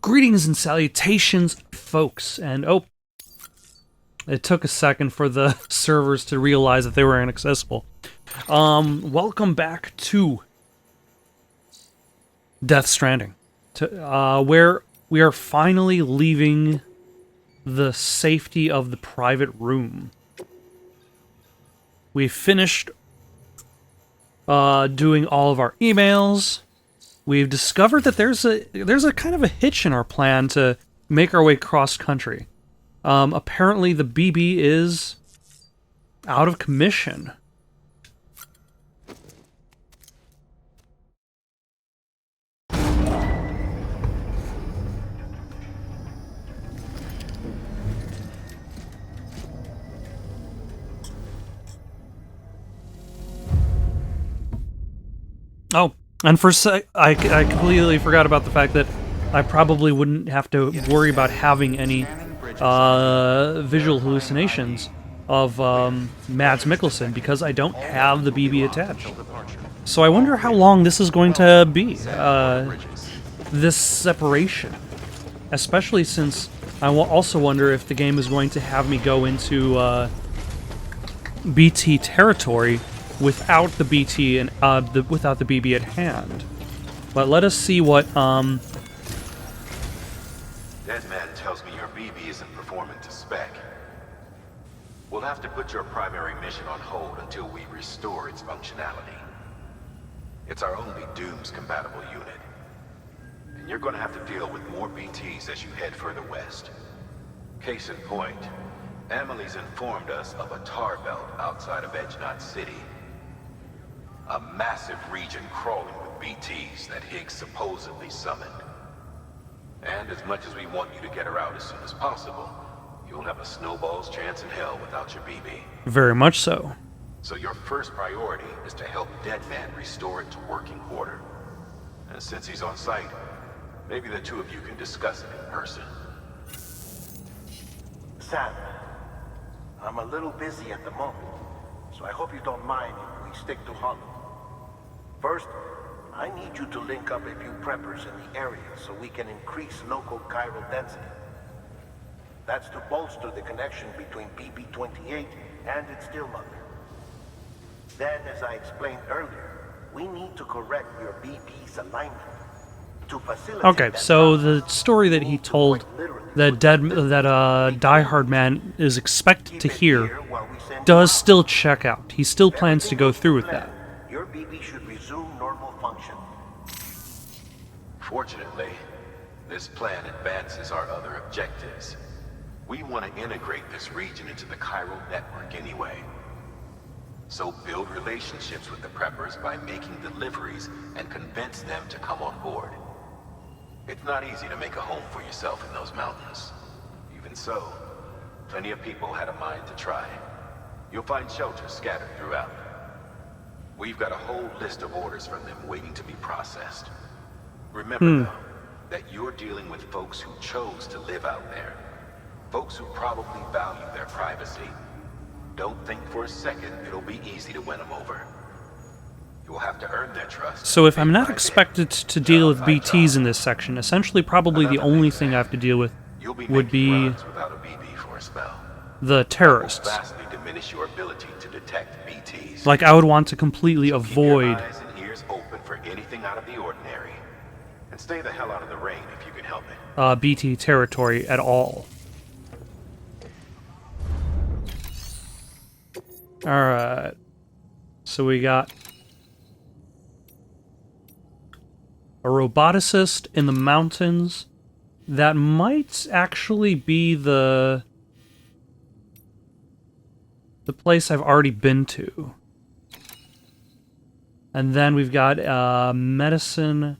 Greetings and salutations, folks, and it took a second for the servers to realize that they were inaccessible. Welcome back to Death Stranding, where we are finally leaving the safety of the private room. We finished doing all of our emails. We've discovered that there's a kind of a hitch in our plan to make our way cross-country. Apparently the BB is out of commission. Oh, and for a sec, I completely forgot about the fact that I probably wouldn't have to worry about having any visual hallucinations of Mads Mikkelsen because I don't have the BB attached. So I wonder how long this is going to be, this separation. Especially since I will also wonder if the game is going to have me go into BT territory without the BT and without the BB at hand. But let us see what That man tells me your BB isn't performing to spec. We'll have to put your primary mission on hold until we restore its functionality. It's our only Dooms compatible unit. And you're gonna have to deal with more BTs as you head further west. Case in point, Amelie's informed us of a tar belt outside of Edge Knot City. A massive region crawling with BTs that Higgs supposedly summoned. And as much as we want you to get her out as soon as possible, you'll have a snowball's chance in hell without your BB. Very much so. So your first priority is to help Deadman restore it to working order. And since he's on site, maybe the two of you can discuss it in person. Sam, I'm a little busy at the moment, so I hope you don't mind if we stick to Hollow. First, I need you to link up a few preppers in the area so we can increase local chiral density. That's to bolster the connection between BB-28 and its stillmother. Then, as I explained earlier, we need to correct your BB's alignment. To facilitate Okay, so the story that he told that Die Hard Man is expected to hear does still check out. He still plans to go through with that. Your BB should resume normal function. Fortunately, this plan advances our other objectives. We want to integrate this region into the chiral network anyway. So build relationships with the preppers by making deliveries and convince them to come on board. It's not easy to make a home for yourself in those mountains. Even so, plenty of people had a mind to try. You'll find shelters scattered throughout. We've got a whole list of orders from them waiting to be processed. Remember, though, that you're dealing with folks who chose to live out there. Folks who probably value their privacy. Don't think for a second it'll be easy to win them over. You'll have to earn their trust. So if I'm not expected to deal with BTs in this section, essentially probably the only thing I have to deal with would be the terrorists. Vastly diminish your ability to detect BTs. Like, I would want to completely Keep your avoid eyes and ears open for anything out of the ordinary. And stay the hell out of the rain if you can help it. BT territory at all. Alright. So we got a roboticist in the mountains. That might actually be the place I've already been to. And then we've got medicine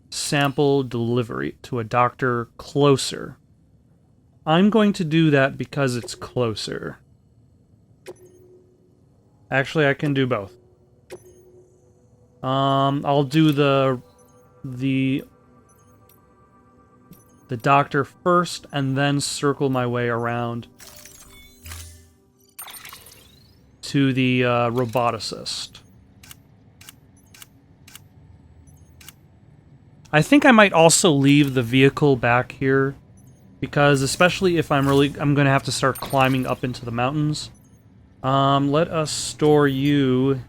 sample delivery to a doctor closer. I'm going to do that because it's closer. Actually, I can do both. I'll do the doctor first, and then circle my way around to the roboticist. I think I might also leave the vehicle back here, because especially if I'm going to have to start climbing up into the mountains. Let us store you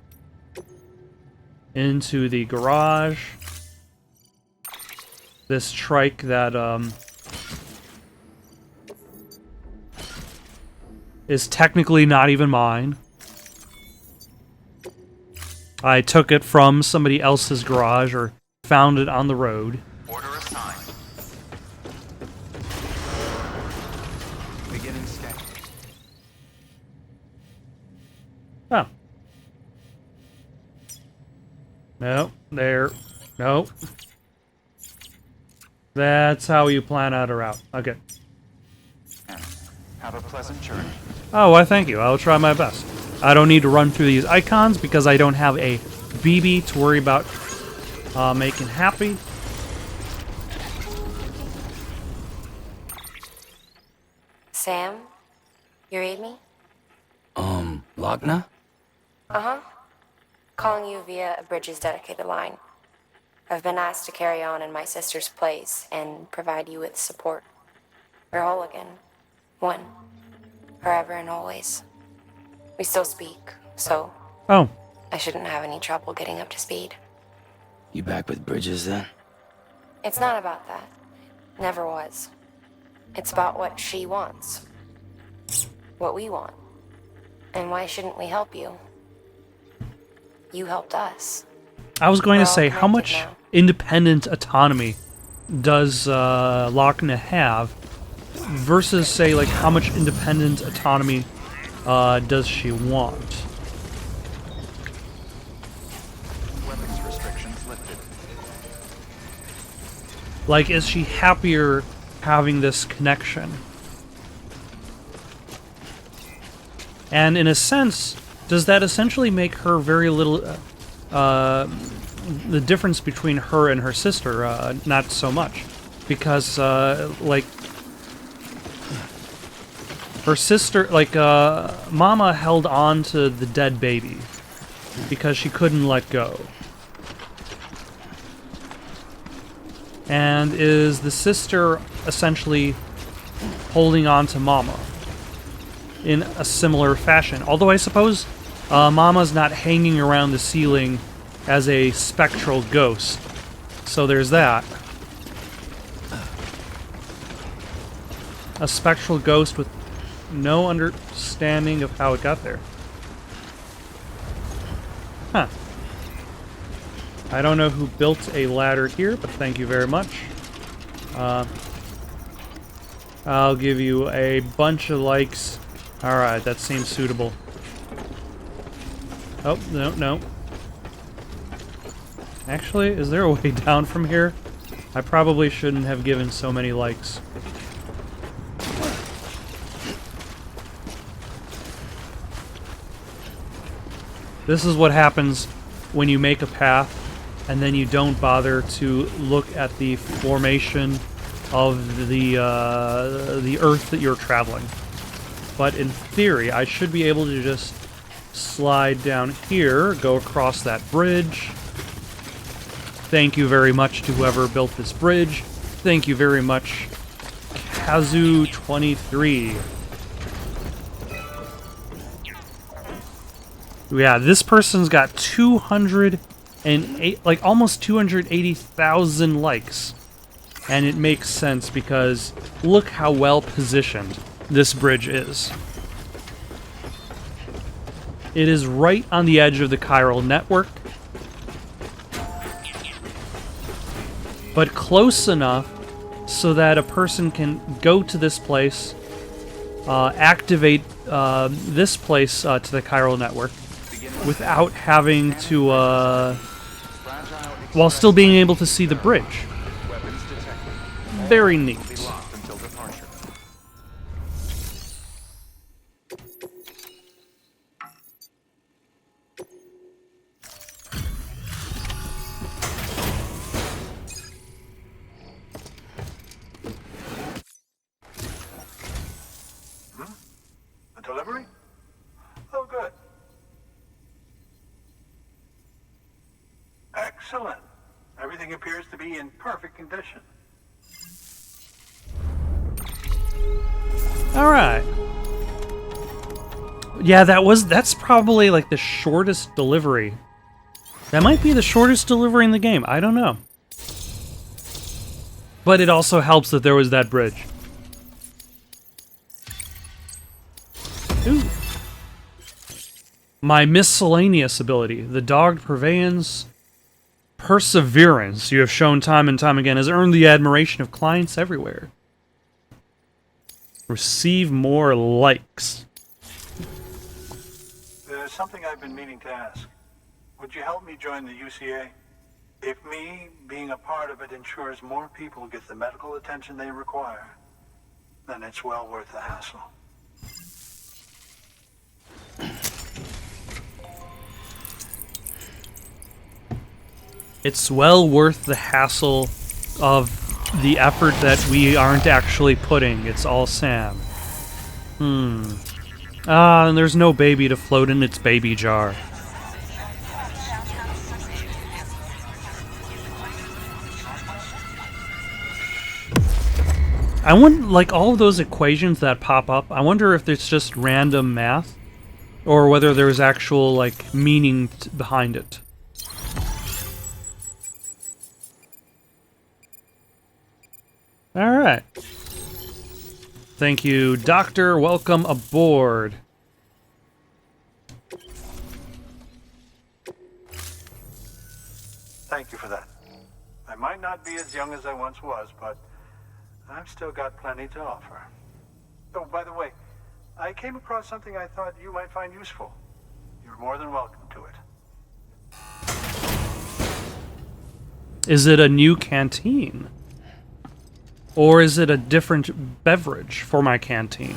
into the garage. This trike that, is technically not even mine. I took it from somebody else's garage or found it on the road. Order assigned. Beginning scan. Oh. No, there. No. That's how you plan out a route. Okay. Have a pleasant journey. Oh, why thank you. I'll try my best. I don't need to run through these icons because I don't have a BB to worry about making happy. Sam? You read me? Lochna? Uh-huh. Calling you via a Bridges dedicated line. I've been asked to carry on in my sister's place and provide you with support. We're whole again. One. Forever and always. We still speak, so Oh. I shouldn't have any trouble getting up to speed. You back with Bridges then? It's not about that. Never was. It's about what she wants. What we want. And why shouldn't we help you? You helped us. I was going We're to all say, how much connected now. independent autonomy does Lochna have versus, say, like, how much independent autonomy does she want? Weapons restrictions lifted. Like, is she happier having this connection? And in a sense, does that essentially make her very little... the difference between her and her sister, not so much. Because, like... her sister, like, Mama held on to the dead baby because she couldn't let go. And is the sister essentially holding on to Mama in a similar fashion? Although I suppose Mama's not hanging around the ceiling as a spectral ghost. So there's that. A spectral ghost with no understanding of how it got there. Huh. I don't know who built a ladder here, but thank you very much. I'll give you a bunch of likes. Alright, that seems suitable. Oh, no, no. Actually, is there a way down from here? I probably shouldn't have given so many likes. This is what happens when you make a path and then you don't bother to look at the formation of the earth that you're traveling. But in theory, I should be able to just slide down here, go across that bridge. Thank you very much to whoever built this bridge. Thank you very much, Kazu23. Yeah, this person's got 208, like almost 280,000 likes. And it makes sense because look how well positioned this bridge is. It is right on the edge of the chiral network, but close enough so that a person can go to this place, activate this place to the chiral network, without having to, while still being able to see the bridge. Weapons detected. Very neat. Be locked until departure. A delivery? Oh, good. Excellent. Everything Everything appears to be in perfect condition. All right. Yeah, that's probably like the shortest delivery. That might be the shortest delivery in the game. I don't know. But it also helps that there was that bridge. Ooh. My miscellaneous ability, the dogged perseverance you have shown time and time again has earned the admiration of clients everywhere. Receive more likes. There's something I've been meaning to ask. Would you help me join the UCA? If me being a part of it ensures more people get the medical attention they require, then it's well worth the hassle. It's well worth the hassle of the effort that we aren't actually putting. It's all Sam. And there's no baby to float in its baby jar. I want, like, all of those equations that pop up, I wonder if it's just random math, or whether there's actual, like, meaning behind it. Alright. Thank you, Doctor. Welcome aboard. Thank you for that. I might not be as young as I once was, but I've still got plenty to offer. Oh, by the way, I came across something I thought you might find useful. You're more than welcome to it. Is it a new canteen? Or is it a different beverage for my canteen?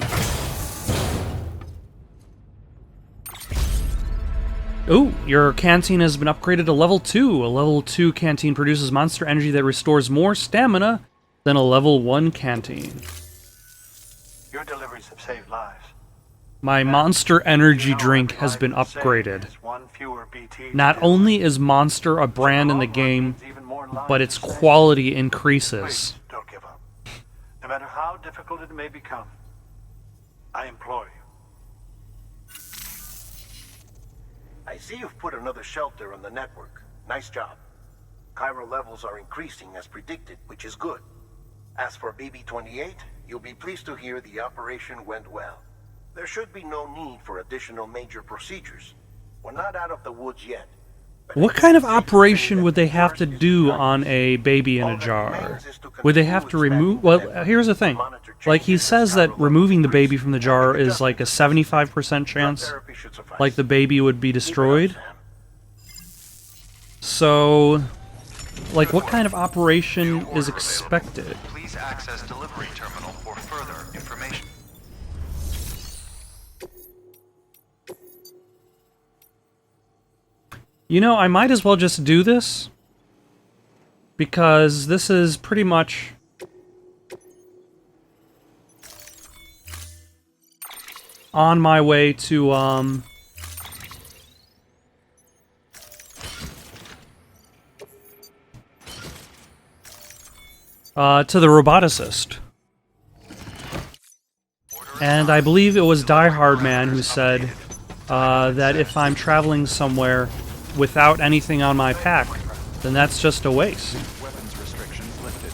Ooh, your canteen has been upgraded to level 2. A level 2 canteen produces monster energy that restores more stamina than a level 1 canteen. Your deliveries have saved lives. My monster energy drink has been upgraded. Not only is Monster a brand in the game, but its quality increases. Please, don't give up. No matter how difficult it may become, I implore you. I see you've put another shelter on the network. Nice job. Chiral levels are increasing as predicted, which is good. As for BB-28, you'll be pleased to hear the operation went well. There should be no need for additional major procedures. We're not out of the woods yet. What kind of operation would they have to do on a baby in a jar? Would they have to remove... Well, here's the thing. Like, he says that removing the baby from the jar is like a 75% chance, like, the baby would be destroyed. So, like, what kind of operation is expected? Please access delivery terminal for further information. You know, I might as well just do this, because this is pretty much on my way to, to the roboticist. And I believe it was Die Hard Man who said that if I'm traveling somewhere without anything on my pack, then that's just a waste. Weapons restrictions lifted.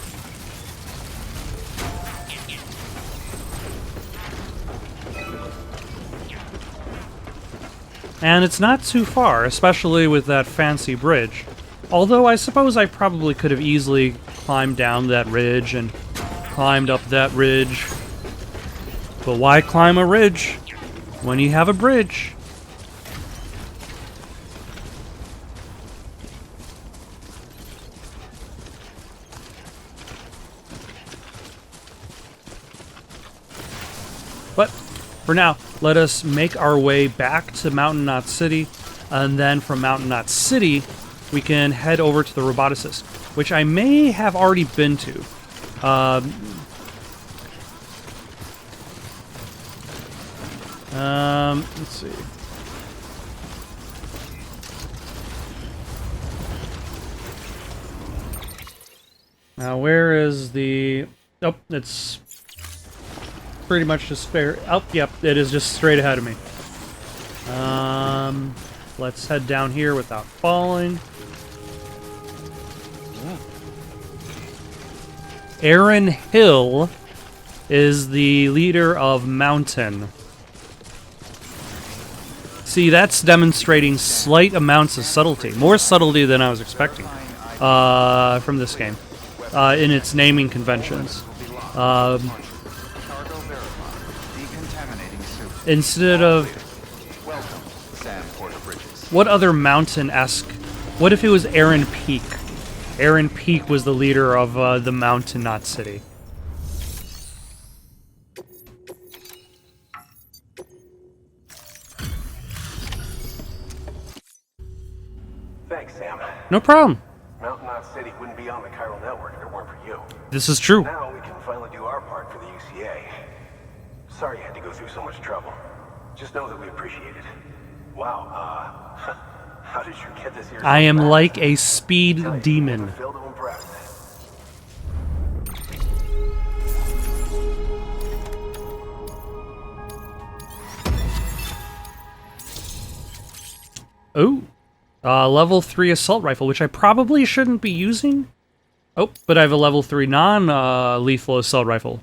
And it's not too far, especially with that fancy bridge. Although I suppose I probably could have easily climbed down that ridge and climbed up that ridge. But why climb a ridge when you have a bridge? But for now, let us make our way back to Mountain Knot City, and then from Mountain Knot City, we can head over to the roboticist, which I may have already been to. Let's see. Now, where is the... Oh, it's pretty much just fair. Oh, yep, it is just straight ahead of me. Let's head down here without falling. Aaron Hill is the leader of Mountain. See, that's demonstrating slight amounts of subtlety. More subtlety than I was expecting from this game in its naming conventions. Instead of... What other mountain-esque... What if it was Aaron Peak? Aaron Peak was the leader of the mountain, not city. Thanks, Sam. No problem. Mountain Knot City wouldn't be on the chiral network if it weren't for you. This is true. Now we can finally do our part for the UCA. Sorry you had to go through so much trouble. Just know that we appreciate it. Wow, how did you get this here so I am fast? like a speed demon. Filled to impress. Ooh. Level 3 assault rifle, which I probably shouldn't be using. Oh, but I have a level 3 non-lethal assault rifle.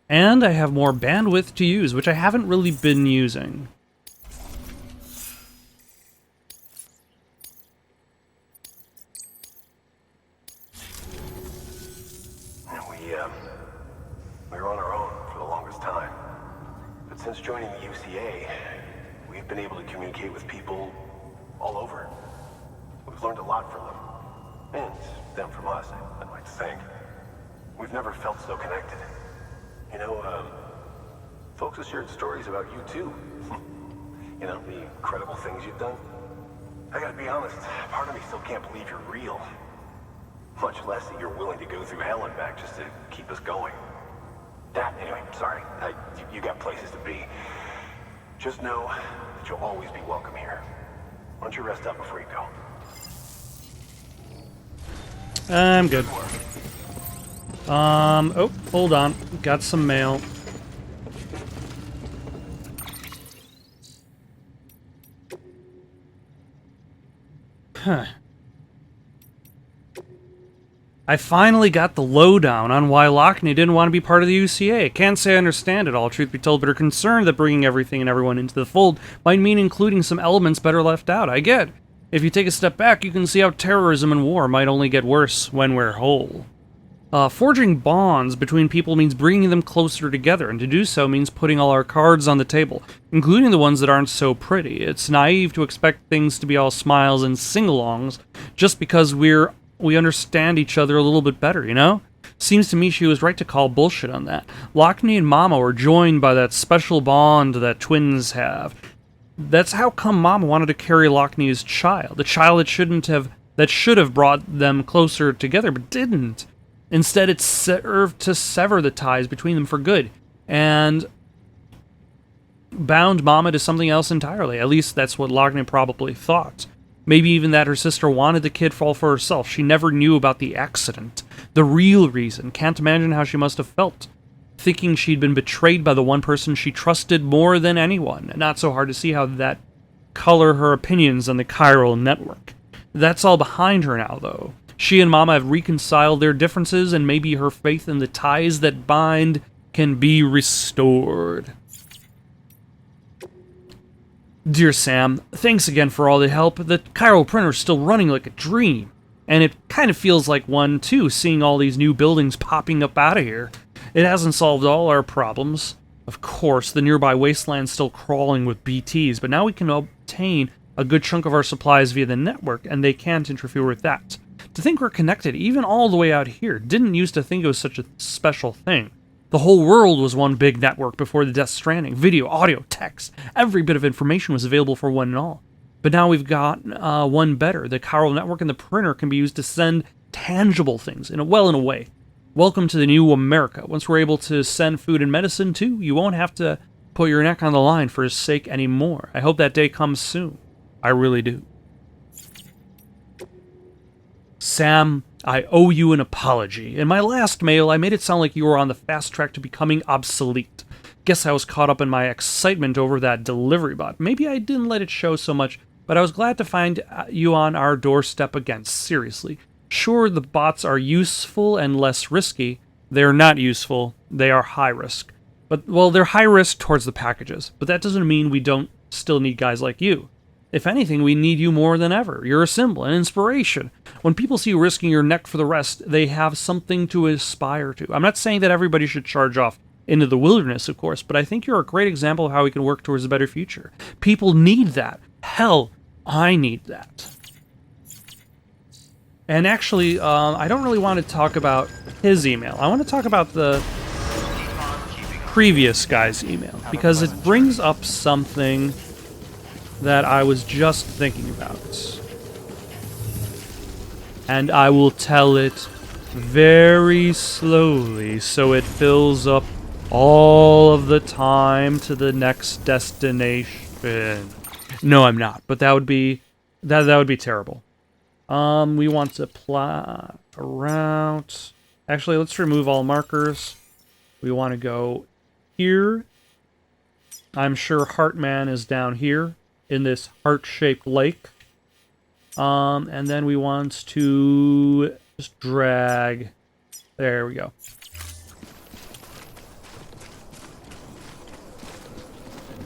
And I have more bandwidth to use, which I haven't really been using. We were on our own for the longest time. But since joining the UCA, we've been able to communicate with people all over. We've learned a lot from them. And them from us, I'd like to think. We've never felt so connected. You know, folks have shared stories about you too. You know, the incredible things you've done. I gotta be honest, part of me still can't believe you're real. Much less that you're willing to go through hell and back just to keep us going. Anyway, sorry. You got places to be. Just know that you'll always be welcome here. Why don't you rest up before you go? I'm good. Oh, hold on. Got some mail. Huh. I finally got the lowdown on why Lockney didn't want to be part of the UCA. Can't say I understand it all, truth be told, but are concerned that bringing everything and everyone into the fold might mean including some elements better left out. I get. If you take a step back, you can see how terrorism and war might only get worse when we're whole. Forging bonds between people means bringing them closer together, and to do so means putting all our cards on the table, including the ones that aren't so pretty. It's naive to expect things to be all smiles and sing-alongs just because we understand each other a little bit better, you know? Seems to me she was right to call bullshit on that. Lockney and Mama were joined by that special bond that twins have. That's how come Mama wanted to carry Lockney's child, the child that should have brought them closer together, but didn't. Instead, it served to sever the ties between them for good, and bound Mama to something else entirely. At least that's what Lockney probably thought. Maybe even that her sister wanted the kid all for herself. She never knew about the accident. The real reason. Can't imagine how she must have felt. Thinking she'd been betrayed by the one person she trusted more than anyone. Not so hard to see how that color her opinions on the chiral network. That's all behind her now, though. She and Mama have reconciled their differences, and maybe her faith in the ties that bind can be restored. Dear Sam, thanks again for all the help. The chiral printer's still running like a dream, and it kind of feels like one, too, seeing all these new buildings popping up out of here. It hasn't solved all our problems. Of course, the nearby wasteland's still crawling with BTs, but now we can obtain a good chunk of our supplies via the network, and they can't interfere with that. To think we're connected, even all the way out here, didn't used to think it was such a special thing. The whole world was one big network before the Death Stranding. Video, audio, text, every bit of information was available for one and all. But now we've got one better. The chiral network and the printer can be used to send tangible things, in a way. Welcome to the new America. Once we're able to send food and medicine too, you won't have to put your neck on the line for his sake anymore. I hope that day comes soon. I really do. Sam, I owe you an apology. In my last mail, I made it sound like you were on the fast track to becoming obsolete. Guess I was caught up in my excitement over that delivery bot. Maybe I didn't let it show so much, but I was glad to find you on our doorstep again. Seriously. Sure, the bots are useful and less risky. They're not useful. They are high risk. But, well, they're high risk towards the packages. But that doesn't mean we don't still need guys like you. If anything, we need you more than ever. You're a symbol, an inspiration. When people see you risking your neck for the rest, they have something to aspire to. I'm not saying that everybody should charge off into the wilderness, of course, but I think you're a great example of how we can work towards a better future. People need that. Hell, I need that. And actually, I don't really want to talk about his email. I want to talk about the previous guy's email, because it brings up something that I was just thinking about. And I will tell it very slowly so it fills up all of the time to the next destination. No, I'm not, but that would be terrible. We want to plot a route. Actually, let's remove all markers. We want to go here. I'm sure Heartman is down here in this heart-shaped lake. And then we want to just drag. There we go.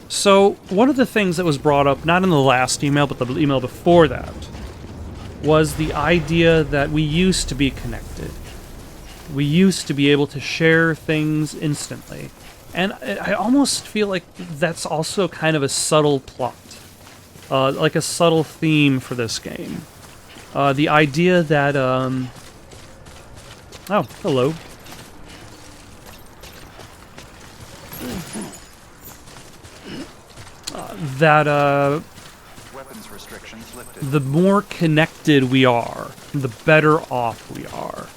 So, one of the things that was brought up, not in the last email, but the email before that, was the idea that we used to be connected. We used to be able to share things instantly. And I almost feel like that's also kind of a subtle plot. Like a subtle theme for this game. The idea that, oh, hello. Weapons restrictions lifted. The more connected we are, the better off we are.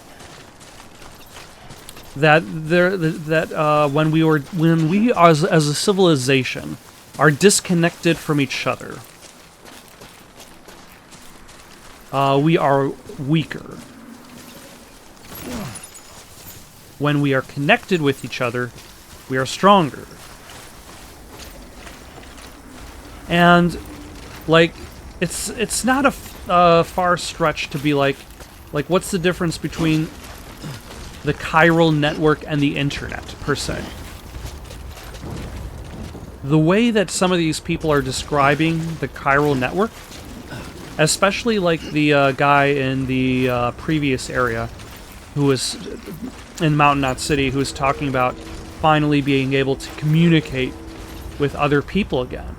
When we as a civilization are disconnected from each other, we are weaker. When we are connected with each other, we are stronger. And, like, it's not a far stretch to be like, what's the difference between the chiral network and the internet, per se? The way that some of these people are describing the chiral network, especially like the guy in the previous area who was in Mountain Knot City, who was talking about finally being able to communicate with other people again.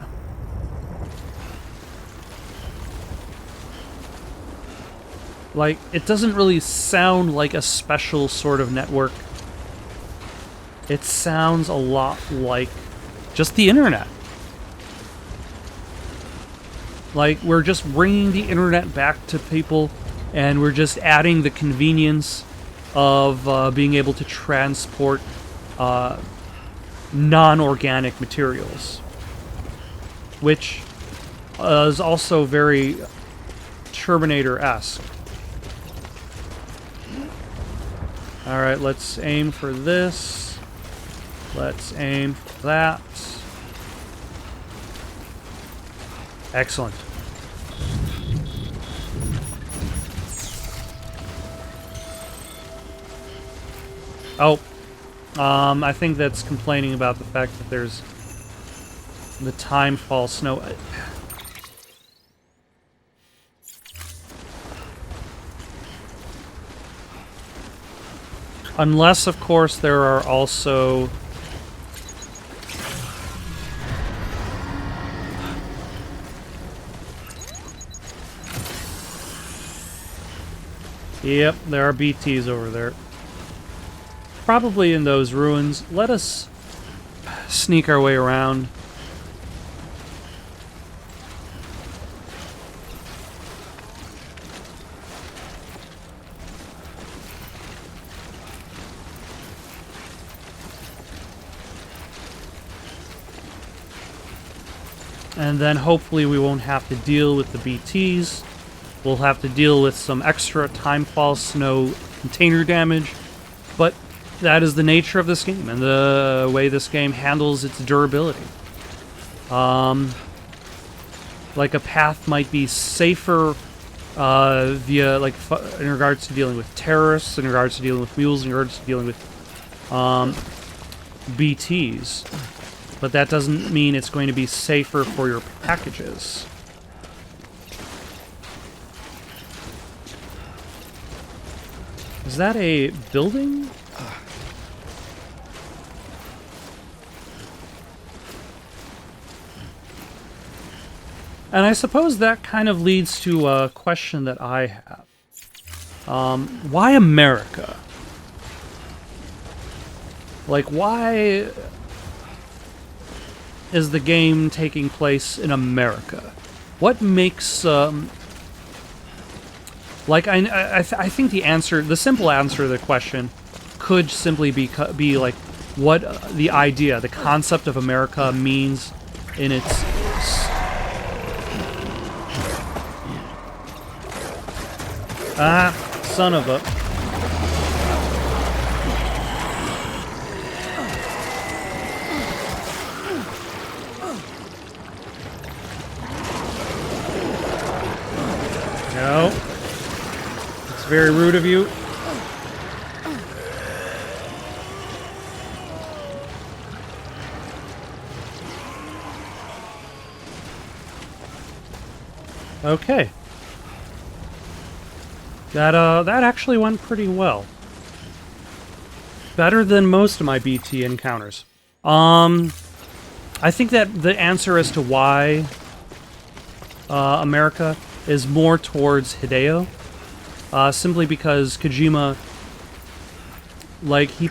Like, it doesn't really sound like a special sort of network. It sounds a lot like just the internet. Like, we're just bringing the internet back to people, and we're just adding the convenience of being able to transport non-organic materials. Which is also very Terminator-esque. Alright, let's aim for this. Let's aim for that. Excellent. Oh. I think that's complaining about the fact that there's the timefall snow. Unless, of course, there are also... Yep, there are BTs over there. Probably in those ruins. Let us sneak our way around. And then hopefully we won't have to deal with the BTs. We'll have to deal with some extra timefall snow container damage, but that is the nature of this game and the way this game handles its durability. Like a path might be safer via, like, in regards to dealing with terrorists, in regards to dealing with mules, in regards to dealing with BTs. But that doesn't mean it's going to be safer for your packages. Is that a building? And I suppose that kind of leads to a question that I have. Why America? Like, why is the game taking place in America? What makes, like, I think the answer, the simple answer to the question could simply be like, what the idea, the concept of America means in its... Ah, son of a... No. It's very rude of you. Okay. That actually went pretty well. Better than most of my BT encounters. I think that the answer as to why America is more towards Hideo, simply because Kojima, like, he...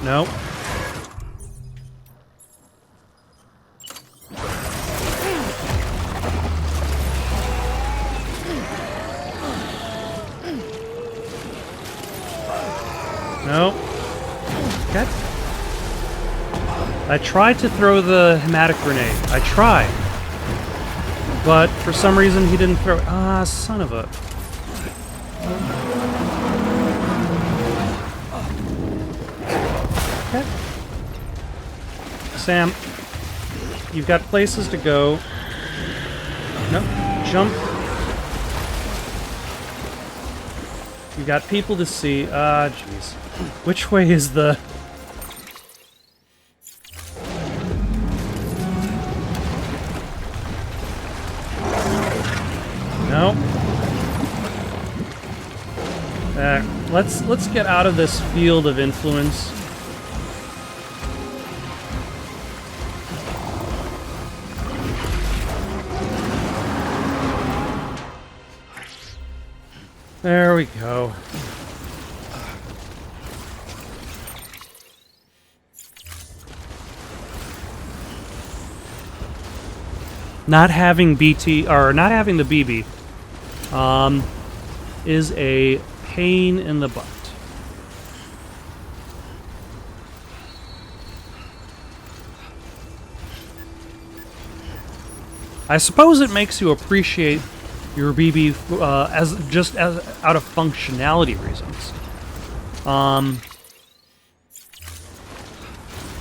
No. No. Okay. I tried to throw the hematic grenade. I tried. But for some reason he didn't throw it. Ah, son of a... Okay. Sam, you've got places to go. No, jump. You've got people to see. Ah, jeez. Which way is the... No. Let's get out of this field of influence. There we go. Not having BT, or not having the BB, is a pain in the butt. I suppose it makes you appreciate your BB as out of functionality reasons.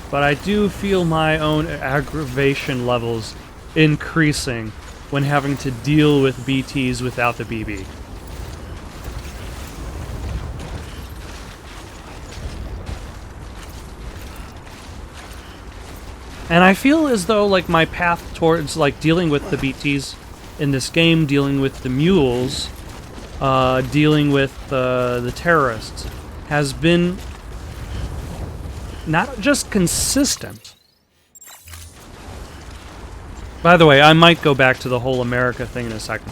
But I do feel my own aggravation levels increasing when having to deal with BTs without the BB. And I feel as though, like, my path towards, like, dealing with the BTs in this game, dealing with the mules, dealing with the terrorists, has been not just consistent. By the way, I might go back to the whole America thing in a second.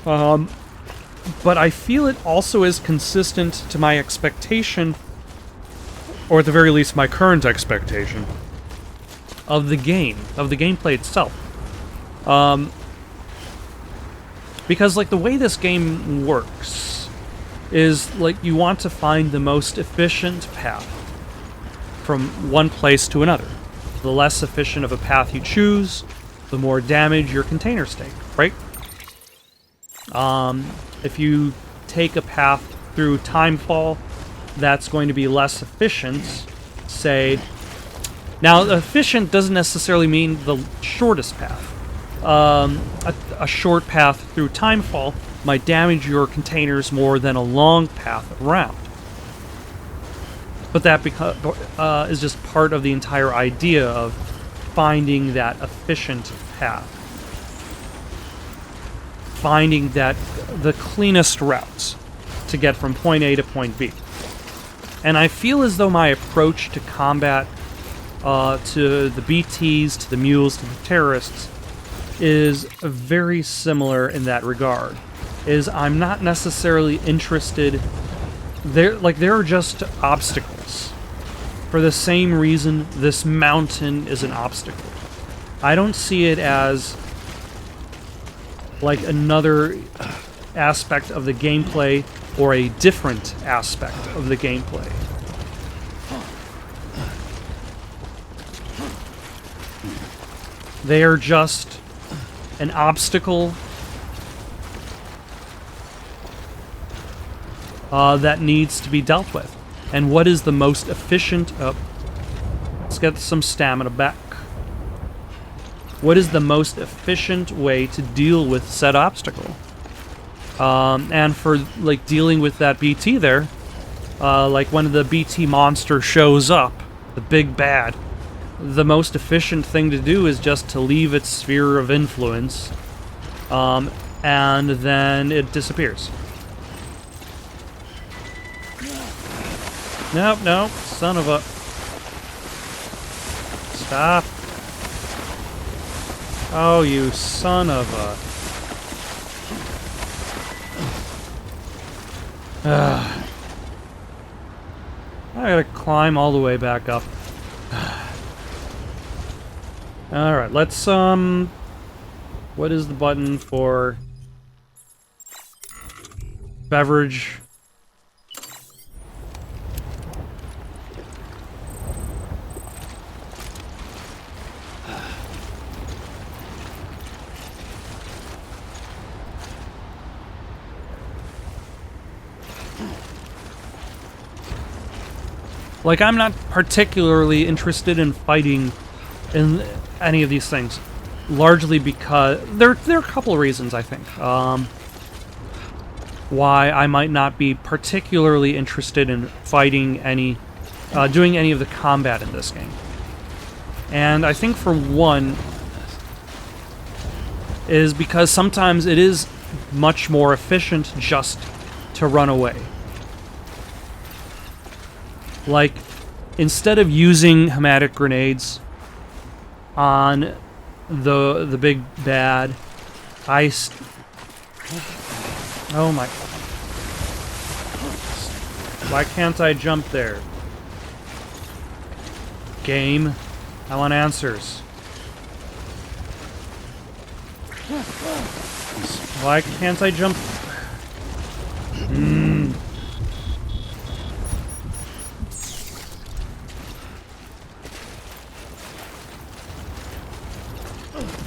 But I feel it also is consistent to my expectation, or at the very least my current expectation, of the game, of the gameplay itself. Because, like, the way this game works is, like, you want to find the most efficient path from one place to another. The less efficient of a path you choose, the more damage your containers take, right? If you take a path through Timefall, that's going to be less efficient, say... Now, efficient doesn't necessarily mean the shortest path. A short path through Timefall might damage your containers more than a long path around. But that is just part of the entire idea of finding that efficient path. Finding the cleanest routes to get from point A to point B. And I feel as though my approach to combat, to the BTs, to the mules, to the terrorists, is very similar in that regard. I'm not necessarily interested... There are just obstacles. For the same reason this mountain is an obstacle. I don't see it as like another aspect of the gameplay or a different aspect of the gameplay. They are just an obstacle that needs to be dealt with. And what is the most efficient... let's get some stamina back. What is the most efficient way to deal with said obstacle? And for like dealing with that BT there, like when the BT monster shows up, the big bad, the most efficient thing to do is just to leave its sphere of influence, and then it disappears. Nope, nope, son of a... Stop. Oh, you son of a... I gotta climb all the way back up. Alright, let's, what is the button for... beverage? Like, I'm not particularly interested in fighting in any of these things. Largely because... There are a couple of reasons, I think. Why I might not be particularly interested in fighting any... doing any of the combat in this game. And I think for one... is because sometimes it is much more efficient just to run away. Like, instead of using hematic grenades on the big bad, oh my... Why can't I jump there? Game, I want answers. Why can't I jump?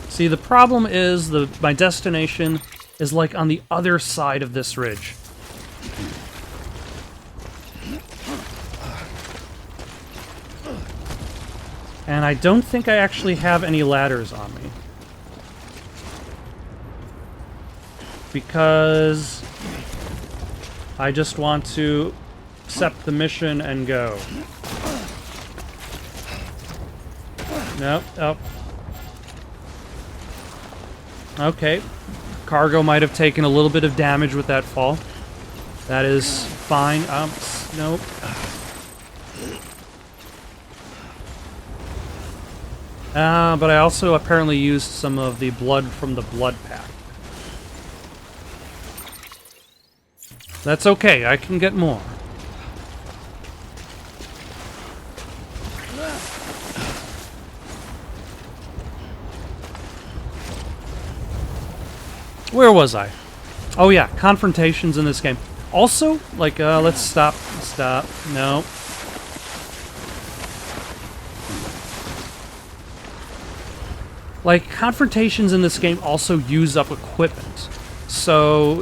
See, the problem is my destination is like on the other side of this ridge. And I don't think I actually have any ladders on me. Because I just want to accept the mission and go. Nope, oh. Okay. Cargo might have taken a little bit of damage with that fall. That is fine. Nope. But I also apparently used some of the blood from the blood pack. That's okay, I can get more. Where was I? Oh yeah, confrontations in this game. Also, like, let's stop. No. Like, confrontations in this game also use up equipment. So,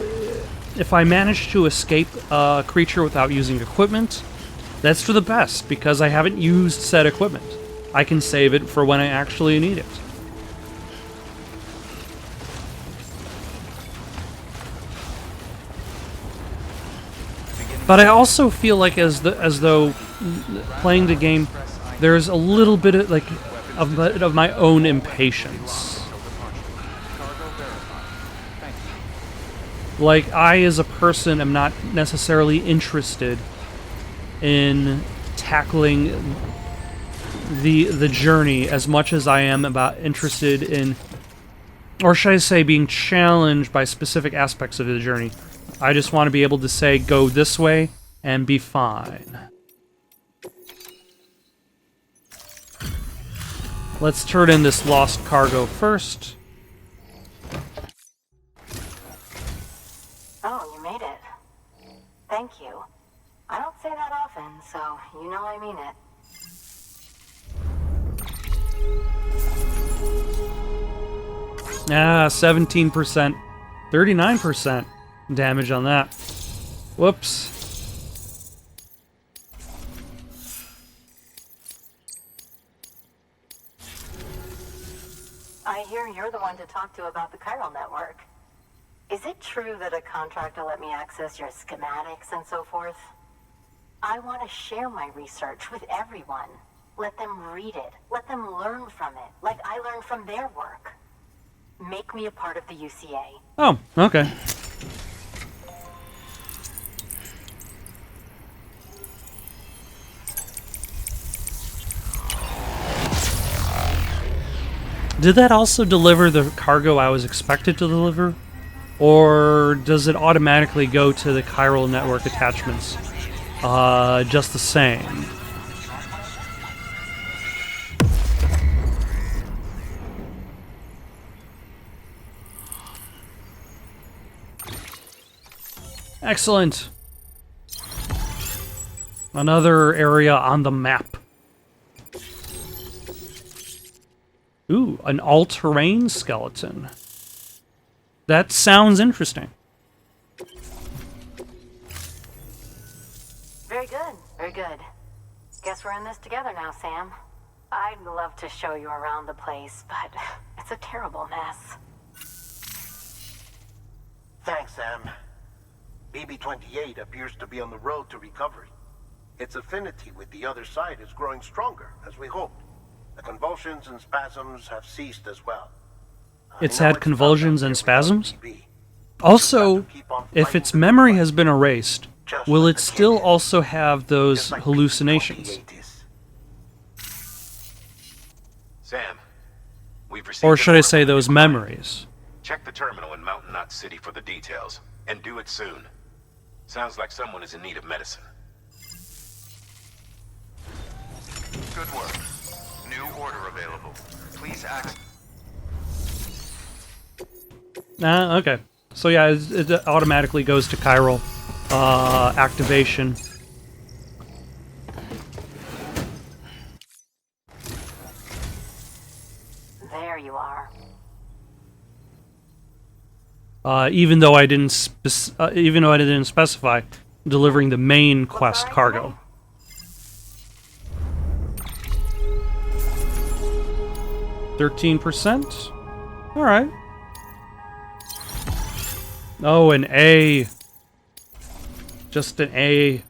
if I manage to escape a creature without using equipment, that's for the best, because I haven't used said equipment. I can save it for when I actually need it. But I also feel like as though playing the game, there's a little bit of like of my own impatience. Like, I as a person am not necessarily interested in tackling the journey as much as I am interested in, or should I say, being challenged by specific aspects of the journey. I just want to be able to say, go this way, and be fine. Let's turn in this lost cargo first. Oh, you made it. Thank you. I don't say that often, so you know I mean it. Ah, 17%. 39% damage on that. Whoops. I hear you're the one to talk to about the chiral network. Is it true that a contractor let me access your schematics and so forth? I want to share my research with everyone. Let them read it. Let them learn from it, like I learned from their work. Make me a part of the UCA. Oh, okay. Did that also deliver the cargo I was expected to deliver? Or does it automatically go to the chiral network attachments? Just the same. Excellent. Another area on the map. Ooh, an all-terrain skeleton. That sounds interesting. Very good, very good. Guess we're in this together now, Sam. I'd love to show you around the place, but it's a terrible mess. Thanks, Sam. BB-28 appears to be on the road to recovery. Its affinity with the other side is growing stronger, as we hoped. The convulsions and spasms have ceased as well. It's had convulsions and spasms? Also, if its memory has been erased, will it still also have those hallucinations? Sam, we've received Or should I a say those memories? Check the terminal in Mountain Knot City for the details, and do it soon. Sounds like someone is in need of medicine. Good work. New order available. Please access. Okay. So yeah, it automatically goes to chiral activation. There you are. Even though I didn't specify delivering the main quest cargo. %. All right. Oh, an A. Just an A.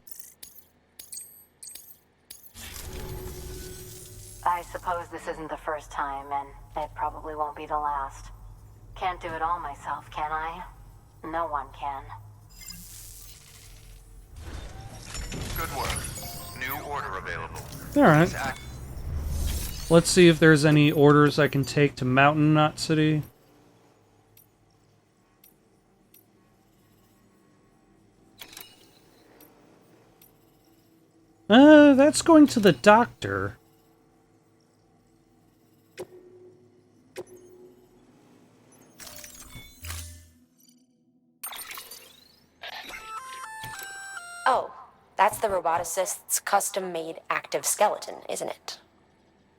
I suppose this isn't the first time, and it probably won't be the last. Can't do it all myself, can I? No one can. Good work. New order available. All right. Please act. Let's see if there's any orders I can take to Mountain Knot City. That's going to the doctor. Oh, that's the roboticist's custom-made active skeleton, isn't it?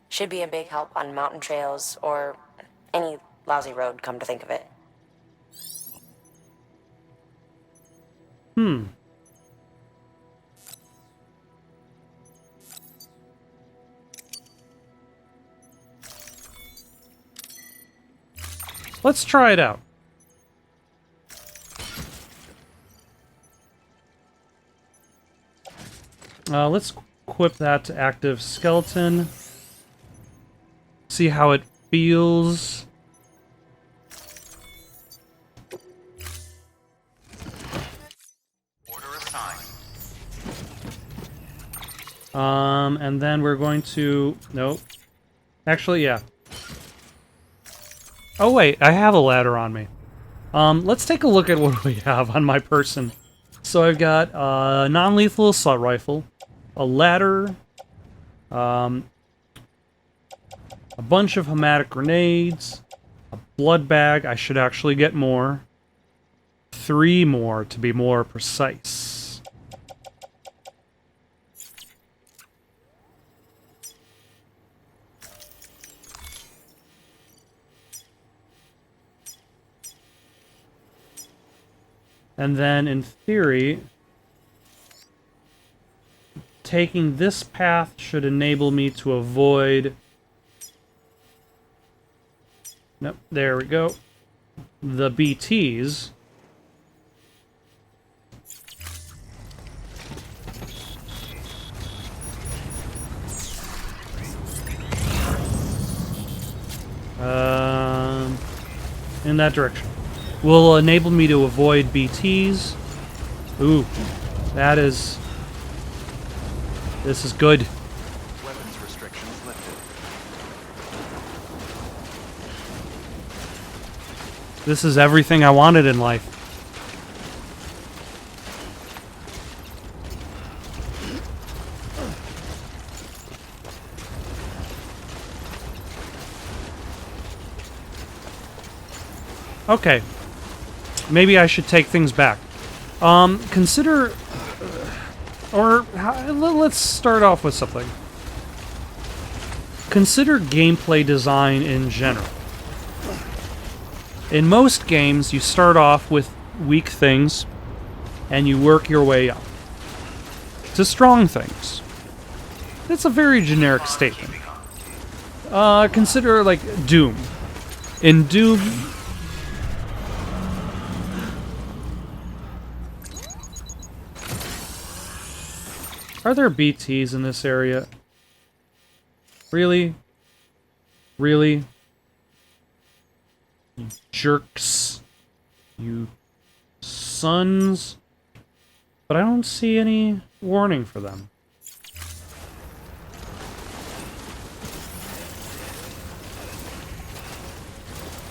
Should be a big help on mountain trails, or Any lousy road, come to think of it. Let's try it out. Let's equip that to active skeleton. See how it feels. Order assigned. And then we're going to... Nope. Actually, yeah. Oh, wait. I have a ladder on me. Let's take a look at what we have on my person. So I've got a non-lethal assault rifle, a ladder, a bunch of hematic grenades, a blood bag. I should actually get more. 3 more, to be more precise. And then, in theory, taking this path should enable me to avoid... Nope, there we go. The BTs. In that direction. Will enable me to avoid BTs. Ooh, that is... This is good. Weapons restrictions lifted. This is everything I wanted in life. Okay. Maybe I should take things back. Consider... let's start off with something. Consider gameplay design in general. In most games, you start off with weak things, and you work your way up to strong things. It's a very generic statement. Consider, like, Doom. In Doom... Are there BTs in this area? Really? Really? You jerks. You sons. But I don't see any warning for them.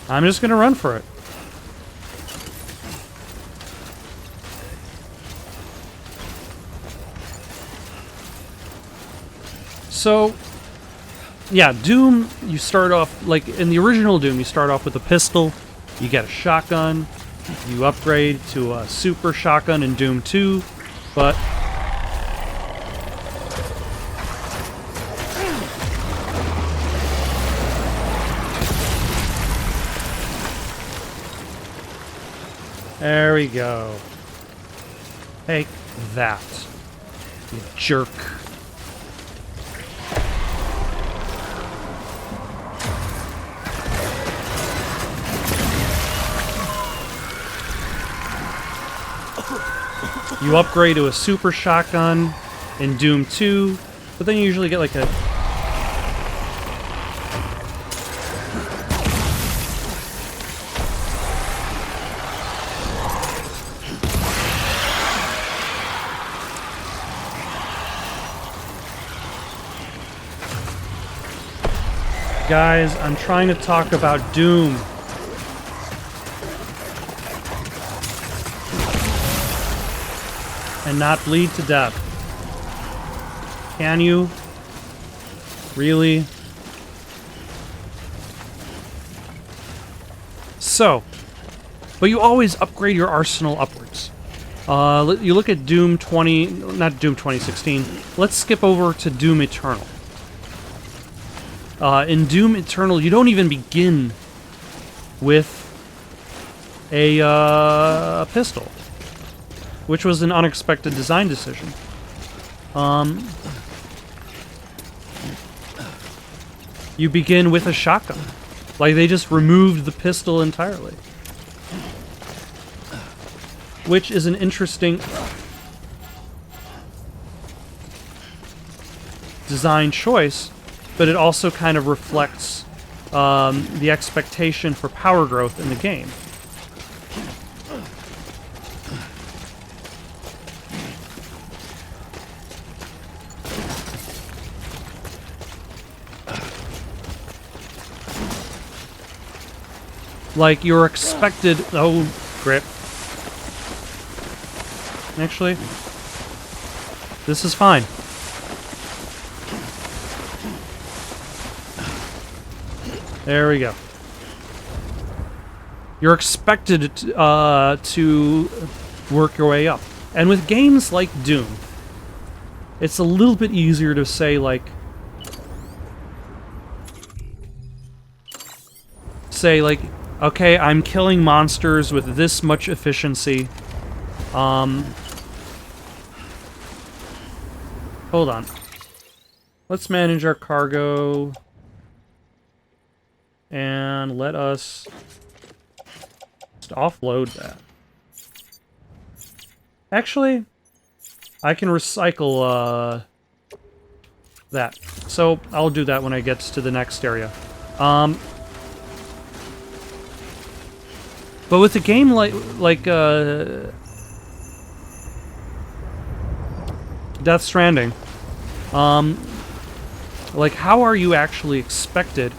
I'm just gonna run for it. So, yeah, Doom, you start off, like, in the original Doom, you start off with a pistol, you get a shotgun, you upgrade to a super shotgun in Doom 2, but... There we go. Take that, you jerk. You upgrade to a super shotgun in Doom 2, but then you usually get like a... Guys, I'm trying to talk about Doom. And not bleed to death. Can you? Really? So, but you always upgrade your arsenal upwards. You look at Doom 20, not Doom 2016. Let's skip over to Doom Eternal. In Doom Eternal, you don't even begin with a pistol, which was an unexpected design decision. You begin with a shotgun. Like, they just removed the pistol entirely. Which is an interesting design choice, but it also kind of reflects the expectation for power growth in the game. Like, you're expected... Oh, grip. Actually, this is fine. There we go. You're expected to work your way up. And with games like Doom, it's a little bit easier to say, like... okay, I'm killing monsters with this much efficiency. Hold on. Let's manage our cargo. And let us just offload that. Actually, I can recycle that. So I'll do that when I get to the next area. But with a game like Death Stranding, like, how are you actually expected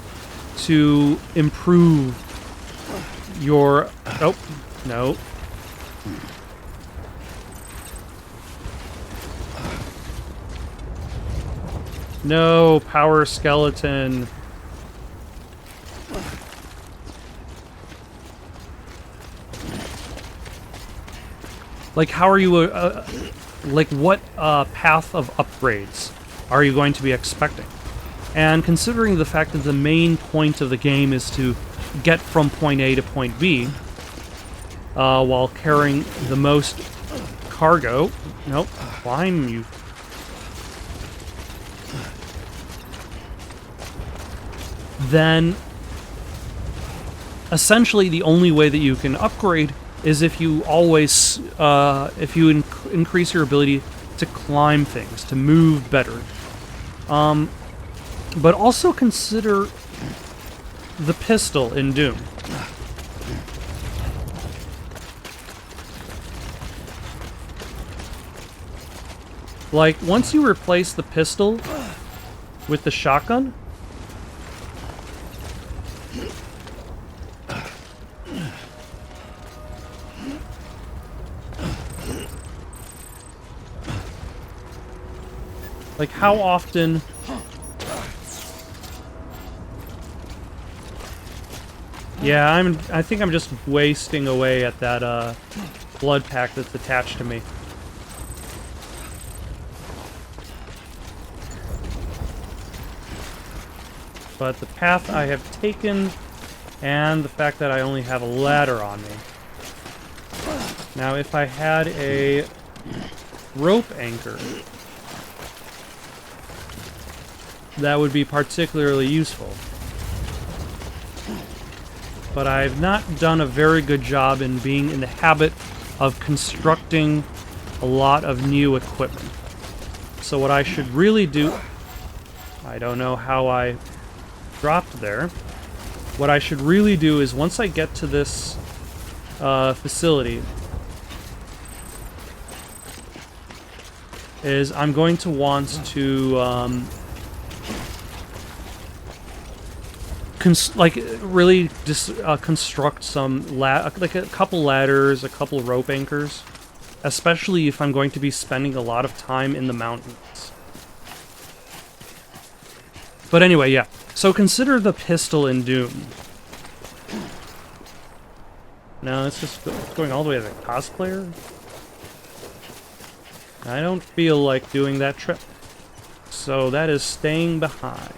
to improve your... Oh, no. No, power skeleton. Like, how are you, like, what path of upgrades are you going to be expecting? And considering the fact that the main point of the game is to get from point A to point B, while carrying the most cargo... Nope, climb, you... Then, essentially the only way that you can upgrade is if you always, if you increase your ability to climb things, to move better. But also consider the pistol in Doom. Like, once you replace the pistol with the shotgun, like, how often... Yeah, I think I'm just wasting away at that, blood pack that's attached to me. But the path I have taken, and the fact that I only have a ladder on me. Now, if I had a rope anchor, that would be particularly useful. But I've not done a very good job in being in the habit of constructing a lot of new equipment. So what I should really do... I don't know how I dropped there. What I should really do is, once I get to this facility, is I'm going to want to... really just construct some like a couple ladders, a couple rope anchors, especially if I'm going to be spending a lot of time in the mountains. But anyway, yeah. So consider the pistol in Doom. No, it's just going all the way to the cosplayer. I don't feel like doing that trip, so that is staying behind.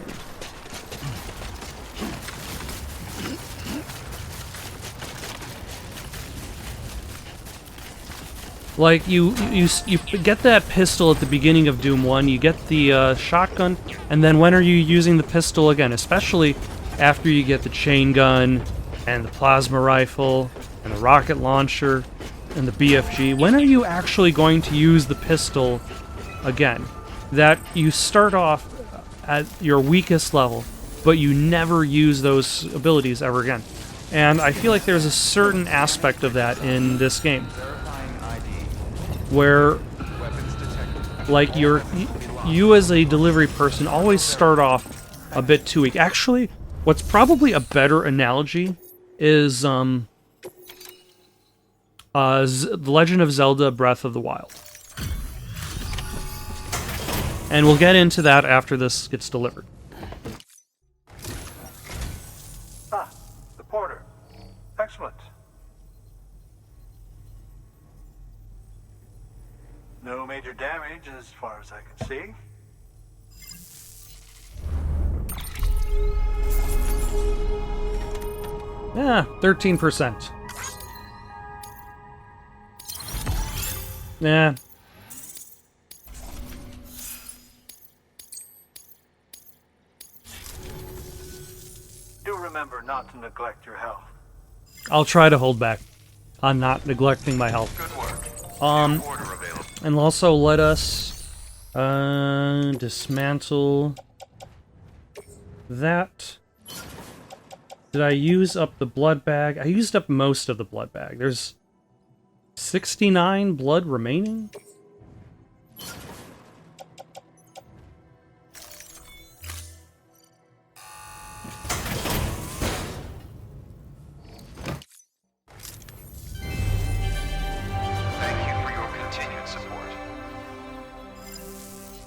Like, you get that pistol at the beginning of Doom 1, you get the shotgun, and then when are you using the pistol again? Especially after you get the chain gun, and the plasma rifle, and the rocket launcher, and the BFG. When are you actually going to use the pistol again? That you start off at your weakest level, but you never use those abilities ever again. And I feel like there's a certain aspect of that in this game. Where, like, you as a delivery person always start off a bit too weak. Actually, what's probably a better analogy is The Legend of Zelda Breath of the Wild. And we'll get into that after this gets delivered. Ah, the porter. Excellent. No major damage as far as I can see. Yeah, 13%. Nah. Do remember not to neglect your health. I'll try to hold back on not neglecting my health. Good work. Order available. And also let us dismantle that. Did I use up the blood bag? I used up most of the blood bag. There's 69 blood remaining?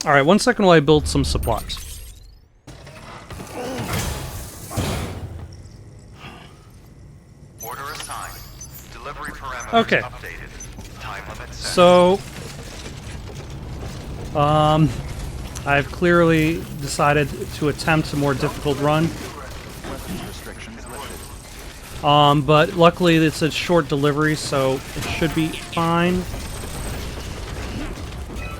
Alright, 1 second while I build some supplies. Order assigned. Delivery parameters Okay. updated. Time limit set. So, I've clearly decided to attempt a more difficult run. But luckily it's a short delivery, so it should be fine.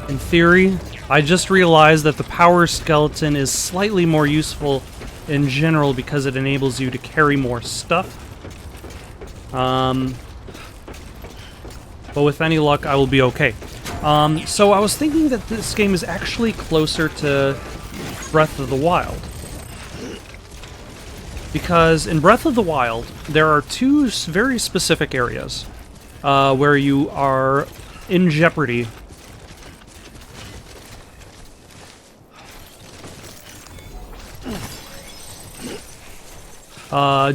In theory, I just realized that the power skeleton is slightly more useful in general because it enables you to carry more stuff. But with any luck, I will be okay. So I was thinking that this game is actually closer to Breath of the Wild. Because in Breath of the Wild, there are two very specific areas where you are in jeopardy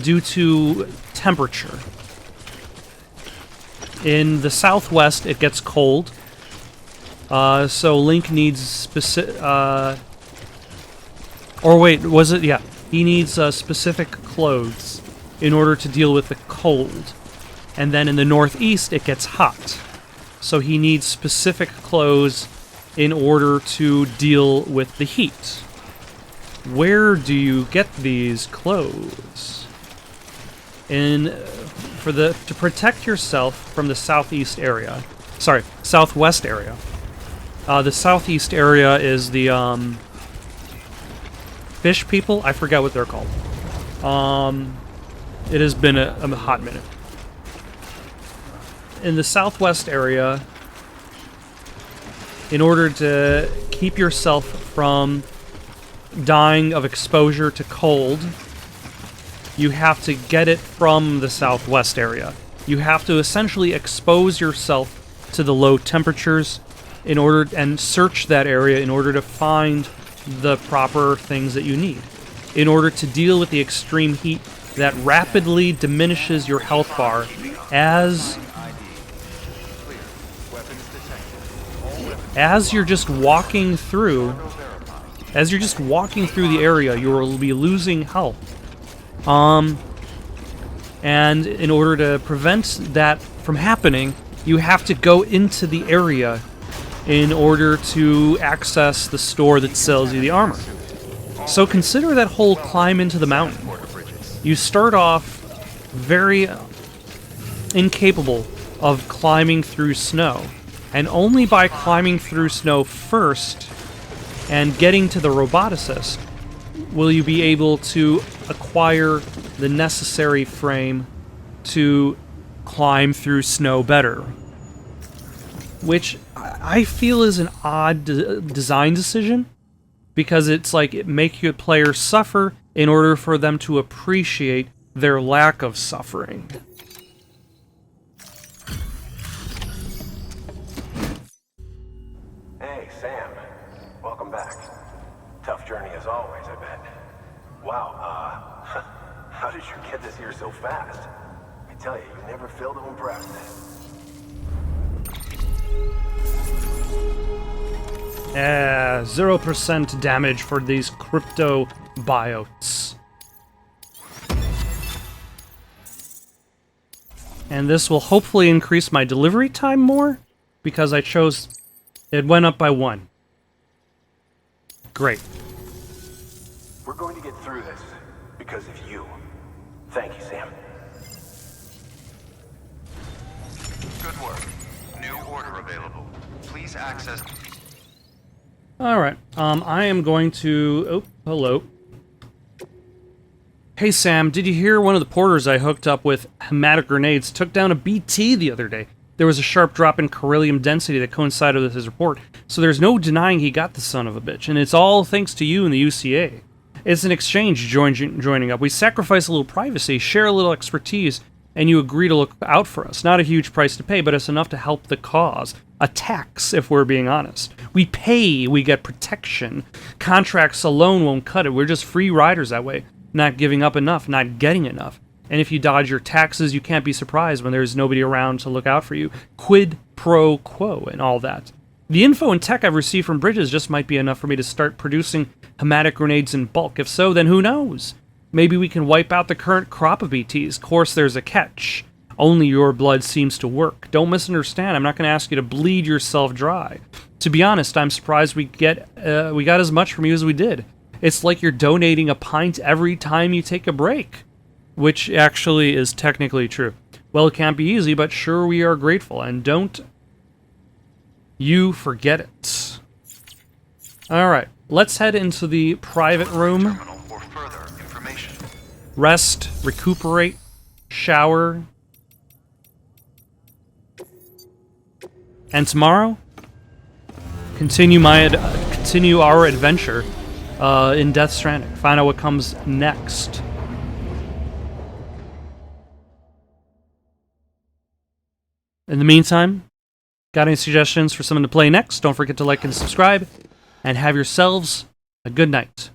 due to temperature. In the southwest, it gets cold, so Link needs specific... or wait, was it? Yeah. He needs specific clothes in order to deal with the cold. And then in the northeast, it gets hot. So he needs specific clothes in order to deal with the heat. Where do you get these clothes? To protect yourself from the southeast area. Sorry, southwest area. The southeast area is the fish people? I forget what they're called. It has been a hot minute. In the southwest area, in order to keep yourself from dying of exposure to cold, you have to get it from the southwest area. You have to essentially expose yourself to the low temperatures in order and search that area in order to find the proper things that you need in order to deal with the extreme heat that rapidly diminishes your health bar as you're just walking through the area. You will be losing health, and in order to prevent that from happening, you have to go into the area in order to access the store that sells you the armor. So consider that whole climb into the mountain. You start off very incapable of climbing through snow, And only by climbing through snow first and getting to the roboticist will you be able to acquire the necessary frame to climb through snow better. Which I feel is an odd design decision, because it's like it makes your player suffer in order for them to appreciate their lack of suffering. Hey, Sam. Welcome back. Tough journey as always, I bet. Wow, how did you get this here so fast? I tell you, you never fail to impress. 0% damage for these crypto biotes. And this will hopefully increase my delivery time more, because I chose... It went up by 1. Great. We're going to get through this because of you. Thank you, Sam. Good work. New order available. Please access... Alright, I am going to... Oh, hello. Hey Sam, did you hear one of the porters I hooked up with hematic grenades took down a BT the other day? There was a sharp drop in beryllium density that coincided with his report, so there's no denying he got the son of a bitch, and it's all thanks to you and the UCA. It's an exchange joining up. We sacrifice a little privacy, share a little expertise, and you agree to look out for us. Not a huge price to pay, but it's enough to help the cause. A tax, if we're being honest. We pay, we get protection. Contracts alone won't cut it. We're just free riders that way. Not giving up enough, not getting enough. And if you dodge your taxes, you can't be surprised when there's nobody around to look out for you. Quid pro quo and all that. The info and tech I've received from Bridges just might be enough for me to start producing hematic grenades in bulk. If so, then who knows? Maybe we can wipe out the current crop of BTs. Of course, there's a catch. Only your blood seems to work. Don't misunderstand. I'm not going to ask you to bleed yourself dry. To be honest, I'm surprised we got as much from you as we did. It's like you're donating a pint every time you take a break. Which actually is technically true. Well, it can't be easy, but sure we are grateful. And don't you forget it. Alright, let's head into the private room. Terminal for further information. Rest, recuperate, shower. And tomorrow, continue our adventure in Death Stranding. Find out what comes next. In the meantime, got any suggestions for someone to play next? Don't forget to like and subscribe, and have yourselves a good night.